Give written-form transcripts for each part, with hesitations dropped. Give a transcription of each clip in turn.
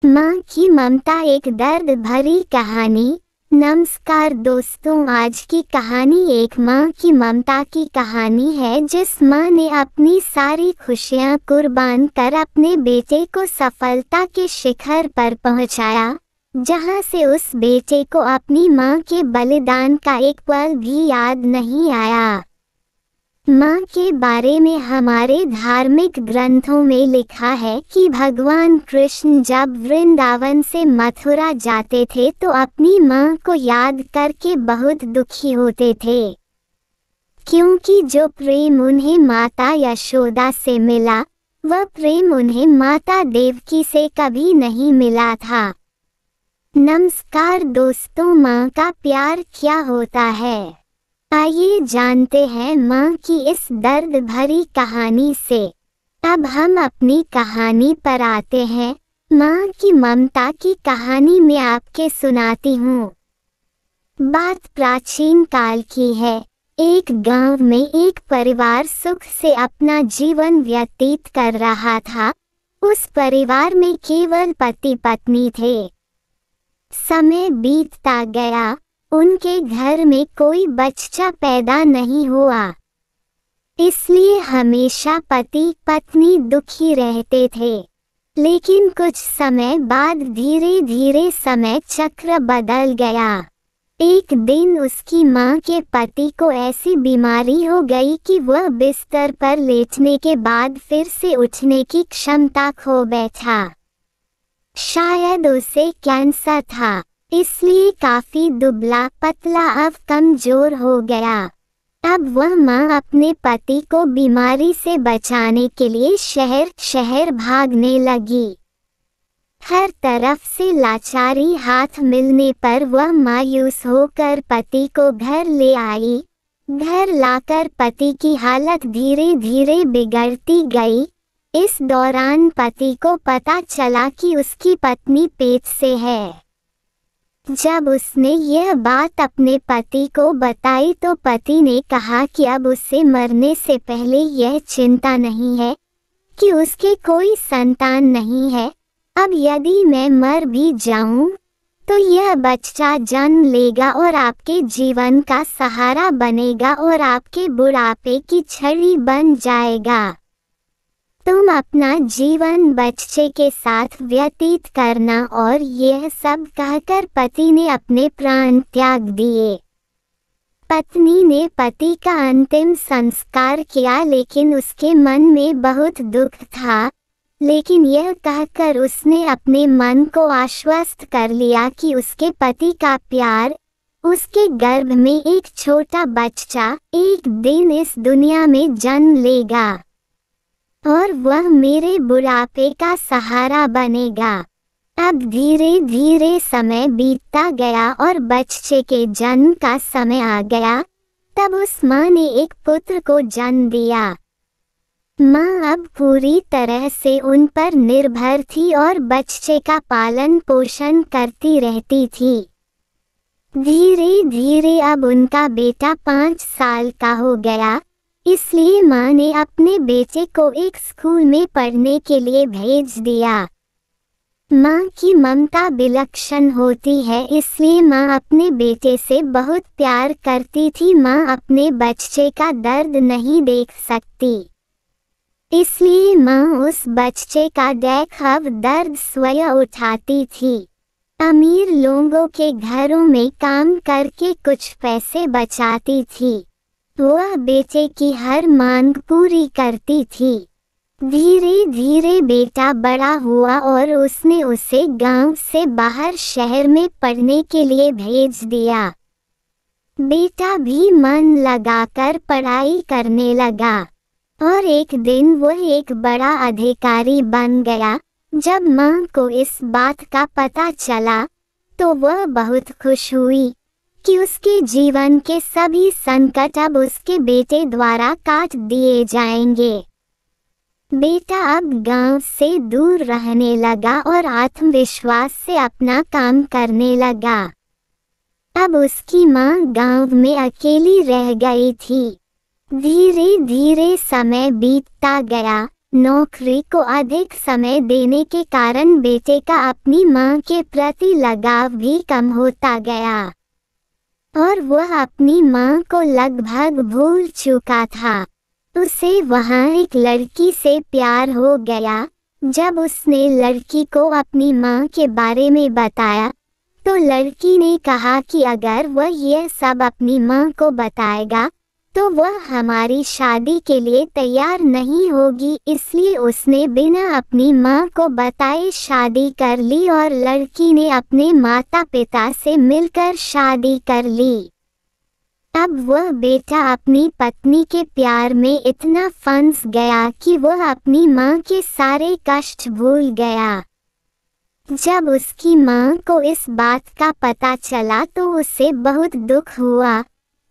माँ की ममता, एक दर्द भरी कहानी। नमस्कार दोस्तों, आज की कहानी एक माँ की ममता की कहानी है, जिस माँ ने अपनी सारी खुशियाँ कुर्बान कर अपने बेटे को सफलता के शिखर पर पहुँचाया, जहाँ से उस बेटे को अपनी माँ के बलिदान का एक पल भी याद नहीं आया। माँ के बारे में हमारे धार्मिक ग्रंथों में लिखा है कि भगवान कृष्ण जब वृंदावन से मथुरा जाते थे तो अपनी माँ को याद करके बहुत दुखी होते थे, क्योंकि जो प्रेम उन्हें माता यशोदा से मिला, वह प्रेम उन्हें माता देवकी से कभी नहीं मिला था। नमस्कार दोस्तों, माँ का प्यार क्या होता है, आइए जानते हैं माँ की इस दर्द भरी कहानी से। अब हम अपनी कहानी पर आते हैं। माँ की ममता की कहानी मैं आपके सुनाती हूँ। बात प्राचीन काल की है। एक गांव में एक परिवार सुख से अपना जीवन व्यतीत कर रहा था। उस परिवार में केवल पति पत्नी थे। समय बीतता गया, उनके घर में कोई बच्चा पैदा नहीं हुआ, इसलिए हमेशा पति पत्नी दुखी रहते थे। लेकिन कुछ समय बाद धीरे धीरे समय चक्र बदल गया। एक दिन उसकी माँ के पति को ऐसी बीमारी हो गई कि वह बिस्तर पर लेटने के बाद फिर से उठने की क्षमता खो बैठा। शायद उसे कैंसर था, इसलिए काफी दुबला पतला अब कमजोर हो गया। अब वह माँ अपने पति को बीमारी से बचाने के लिए शहर शहर भागने लगी। हर तरफ से लाचारी हाथ मिलने पर वह मायूस होकर पति को घर ले आई। घर लाकर पति की हालत धीरे धीरे बिगड़ती गई। इस दौरान पति को पता चला कि उसकी पत्नी पेट से है। जब उसने यह बात अपने पति को बताई तो पति ने कहा कि अब उसे मरने से पहले यह चिंता नहीं है कि उसके कोई संतान नहीं है। अब यदि मैं मर भी जाऊं तो यह बच्चा जन्म लेगा और आपके जीवन का सहारा बनेगा और आपके बुढ़ापे की छड़ी बन जाएगा। तुम अपना जीवन बच्चे के साथ व्यतीत करना। और यह सब कहकर पति ने अपने प्राण त्याग दिए। पत्नी ने पति का अंतिम संस्कार किया, लेकिन उसके मन में बहुत दुख था। लेकिन यह कहकर उसने अपने मन को आश्वस्त कर लिया कि उसके पति का प्यार, उसके गर्भ में एक छोटा बच्चा एक दिन इस दुनिया में जन्म लेगा और वह मेरे बुढ़ापे का सहारा बनेगा। अब धीरे धीरे समय बीतता गया और बच्चे के जन्म का समय आ गया। तब उस माँ ने एक पुत्र को जन्म दिया। माँ अब पूरी तरह से उन पर निर्भर थी और बच्चे का पालन पोषण करती रहती थी। धीरे धीरे अब उनका बेटा 5 साल का हो गया, इसलिए माँ ने अपने बेटे को एक स्कूल में पढ़ने के लिए भेज दिया। माँ की ममता विलक्षण होती है, इसलिए माँ अपने बेटे से बहुत प्यार करती थी। माँ अपने बच्चे का दर्द नहीं देख सकती, इसलिए माँ उस बच्चे का देखकर दर्द स्वयं उठाती थी। अमीर लोगों के घरों में काम करके कुछ पैसे बचाती थी। वह बेटे की हर मांग पूरी करती थी। धीरे धीरे बेटा बड़ा हुआ और उसने उसे गांव से बाहर शहर में पढ़ने के लिए भेज दिया। बेटा भी मन लगाकर पढ़ाई करने लगा और एक दिन वह एक बड़ा अधिकारी बन गया। जब माँ को इस बात का पता चला तो वह बहुत खुश हुई कि उसके जीवन के सभी संकट अब उसके बेटे द्वारा काट दिए जाएंगे। बेटा अब गांव से दूर रहने लगा और आत्मविश्वास से अपना काम करने लगा। अब उसकी माँ गांव में अकेली रह गई थी। धीरे धीरे समय बीतता गया। नौकरी को अधिक समय देने के कारण बेटे का अपनी मां के प्रति लगाव भी कम होता गया और वह अपनी मां को लगभग भूल चुका था। उसे वहां एक लड़की से प्यार हो गया। जब उसने लड़की को अपनी मां के बारे में बताया तो लड़की ने कहा कि अगर वह यह सब अपनी मां को बताएगा तो वह हमारी शादी के लिए तैयार नहीं होगी, इसलिए उसने बिना अपनी मां को बताए शादी कर ली और लड़की ने अपने माता पिता से मिलकर शादी कर ली। अब वह बेटा अपनी पत्नी के प्यार में इतना फंस गया कि वह अपनी मां के सारे कष्ट भूल गया। जब उसकी मां को इस बात का पता चला तो उसे बहुत दुख हुआ,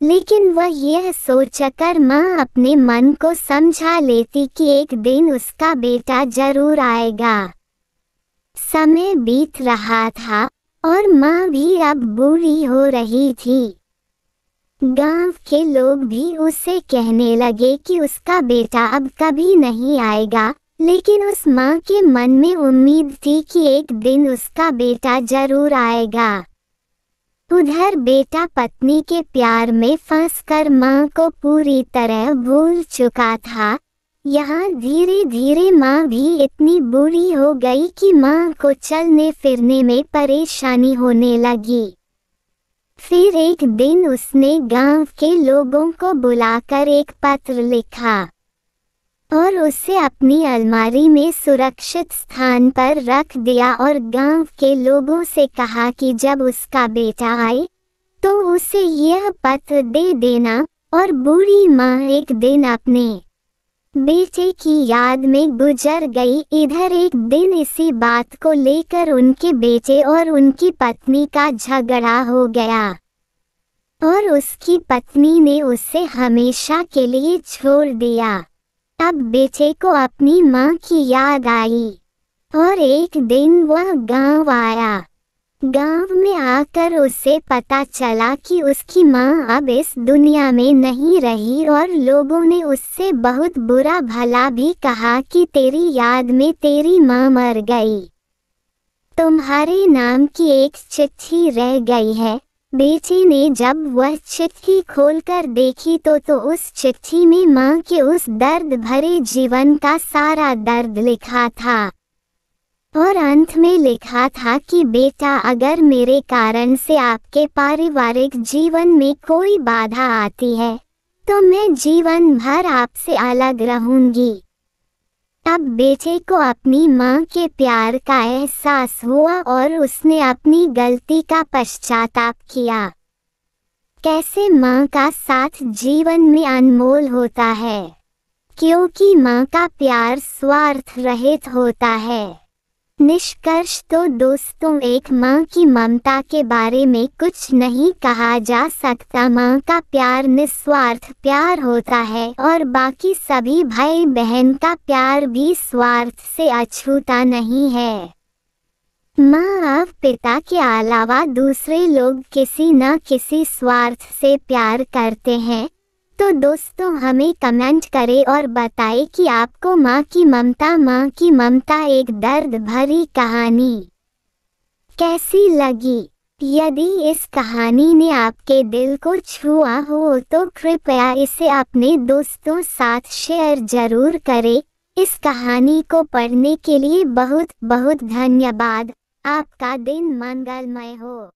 लेकिन वह यह सोचकर मां अपने मन को समझा लेती कि एक दिन उसका बेटा जरूर आएगा। समय बीत रहा था और मां भी अब बूढ़ी हो रही थी। गांव के लोग भी उसे कहने लगे कि उसका बेटा अब कभी नहीं आएगा, लेकिन उस मां के मन में उम्मीद थी कि एक दिन उसका बेटा जरूर आएगा। उधर बेटा पत्नी के प्यार में फंसकर मां को पूरी तरह भूल चुका था। यहाँ धीरे धीरे मां भी इतनी बूढ़ी हो गई कि मां को चलने फिरने में परेशानी होने लगी। फिर एक दिन उसने गांव के लोगों को बुलाकर एक पत्र लिखा और उसे अपनी अलमारी में सुरक्षित स्थान पर रख दिया और गांव के लोगों से कहा कि जब उसका बेटा आए तो उसे यह पत्र दे देना। और बूढ़ी मां एक दिन अपने बेटे की याद में गुजर गई। इधर एक दिन इसी बात को लेकर उनके बेटे और उनकी पत्नी का झगड़ा हो गया और उसकी पत्नी ने उसे हमेशा के लिए छोड़ दिया। अब बेटे को अपनी मां की याद आई और एक दिन वह गांव आया। गांव में आकर उसे पता चला कि उसकी मां अब इस दुनिया में नहीं रही और लोगों ने उससे बहुत बुरा भला भी कहा कि तेरी याद में तेरी मां मर गई, तुम्हारे नाम की एक चिट्ठी रह गई है। बेटे ने जब वह चिट्ठी खोलकर देखी तो उस चिट्ठी में मां के उस दर्द भरे जीवन का सारा दर्द लिखा था और अंत में लिखा था कि बेटा, अगर मेरे कारण से आपके पारिवारिक जीवन में कोई बाधा आती है तो मैं जीवन भर आपसे अलग रहूंगी। अब बेटे को अपनी मां के प्यार का एहसास हुआ और उसने अपनी गलती का पश्चाताप किया। कैसे मां का साथ जीवन में अनमोल होता है, क्योंकि मां का प्यार स्वार्थ रहित होता है। निष्कर्ष तो दोस्तों, एक मां की ममता के बारे में कुछ नहीं कहा जा सकता। मां का प्यार निस्वार्थ प्यार होता है और बाकी सभी भाई बहन का प्यार भी स्वार्थ से अछूता नहीं है। मां अब पिता के अलावा दूसरे लोग किसी न किसी स्वार्थ से प्यार करते हैं। तो दोस्तों, हमें कमेंट करें और बताएं कि आपको मां की ममता एक दर्द भरी कहानी कैसी लगी। यदि इस कहानी ने आपके दिल को छुआ हो तो कृपया इसे अपने दोस्तों साथ शेयर जरूर करें। इस कहानी को पढ़ने के लिए बहुत बहुत धन्यवाद। आपका दिन मंगलमय हो।